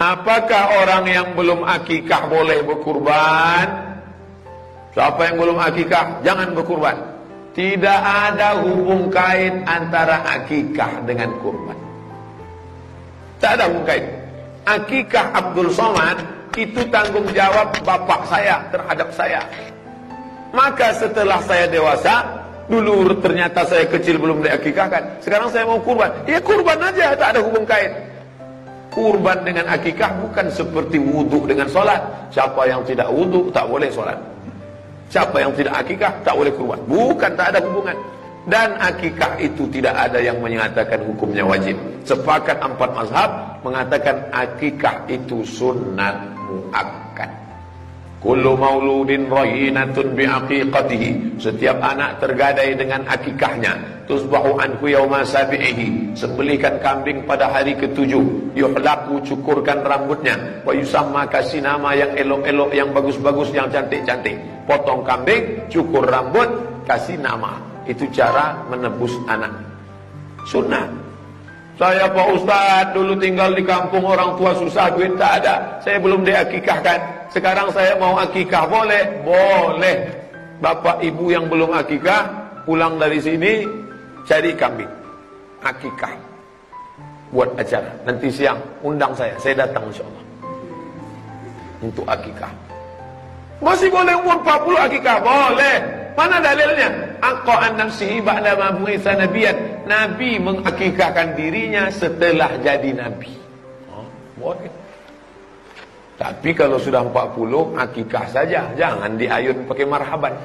Apakah orang yang belum akikah boleh berkurban? Siapa yang belum akikah, jangan berkurban. Tidak ada hubung kait antara akikah dengan kurban. Tak ada hubung kait. Akikah Abdul Somad itu tanggung jawab bapak saya terhadap saya. Maka setelah saya dewasa, dulu ternyata saya kecil belum diakikahkan, sekarang saya mau kurban, ya kurban aja, tak ada hubung kait. Kurban dengan akikah bukan seperti wudhu dengan sholat. Siapa yang tidak wudhu tak boleh sholat. Siapa yang tidak akikah tak boleh kurban. Bukan, tak ada hubungan. Dan akikah itu tidak ada yang menyatakan hukumnya wajib. Sepakat 4 mazhab mengatakan akikah itu sunnat muakkad. Kullu mauludin rahinatun biaqiqatihi. Setiap anak tergadai dengan akikahnya. Tusbahu anhu yawma sabi'ihi. Sembelihkan kambing pada hari ke-7. Yuhlaku, cukurkan rambutnya. Wa yusamma, kasih nama yang elok-elok, yang bagus-bagus, yang cantik-cantik. Potong kambing, cukur rambut, kasih nama. Itu cara menebus anak. Sunnah. Saya Pak Ustadz dulu tinggal di kampung, orang tua susah, duit tak ada, saya belum diakikahkan. Sekarang saya mau akikah, boleh? Boleh. Bapak ibu yang belum akikah, pulang dari sini cari kambing, akikah, buat acara. Nanti siang undang saya datang insyaallah untuk akikah. Masih boleh umur 40 akikah? Boleh. Mana dalilnya? Aqa'an nafsihi ba'da ma bu'itsa nabiyyan. Nabi mengakikahkan dirinya setelah jadi nabi. Boleh. Tapi kalau sudah 40, akikah saja, jangan diayun pakai marhaban.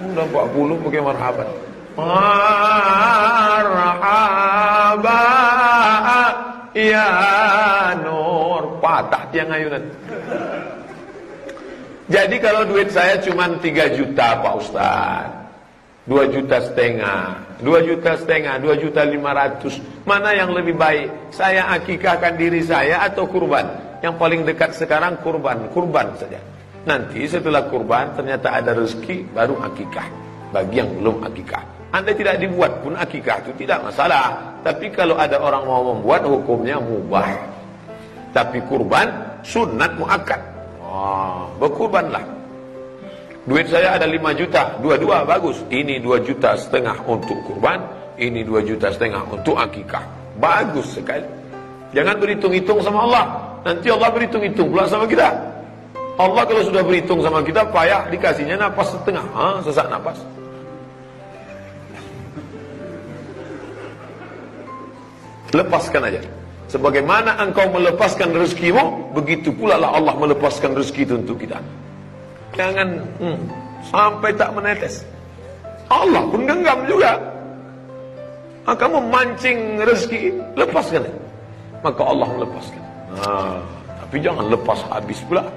Sudah 40 pakai marhaban. Marhaba ya Nur, patah tiang ayunan. Jadi kalau duit saya cuma 3 juta Pak Ustaz, 2,5 juta, 2,500,000, mana yang lebih baik? Saya akikahkan diri saya atau kurban? Yang paling dekat sekarang kurban saja. Nanti setelah kurban ternyata ada rezeki, baru akikah. Bagi yang belum akikah, Anda tidak dibuat pun akikah itu tidak masalah. Tapi kalau ada orang mau membuat, hukumnya mubah. Tapi kurban sunat muakkad. Berkurbanlah. Duit saya ada 5 juta, dua-dua bagus. Ini 2,5 juta untuk kurban, ini 2,5 juta untuk akikah. Bagus sekali. Jangan berhitung-hitung sama Allah. Nanti Allah berhitung-hitung pula sama kita. Allah kalau sudah berhitung sama kita, payah dikasihnya napas setengah, sesak napas. Lepaskan aja. Sebagaimana engkau melepaskan rezekimu, begitu pula lah Allah melepaskan rezeki itu untuk kita. Jangan sampai tak menetes. Allah pun genggam juga. Kamu mancing rezeki, lepaskan. Maka Allah melepaskan. Tapi jangan lepas habis pula.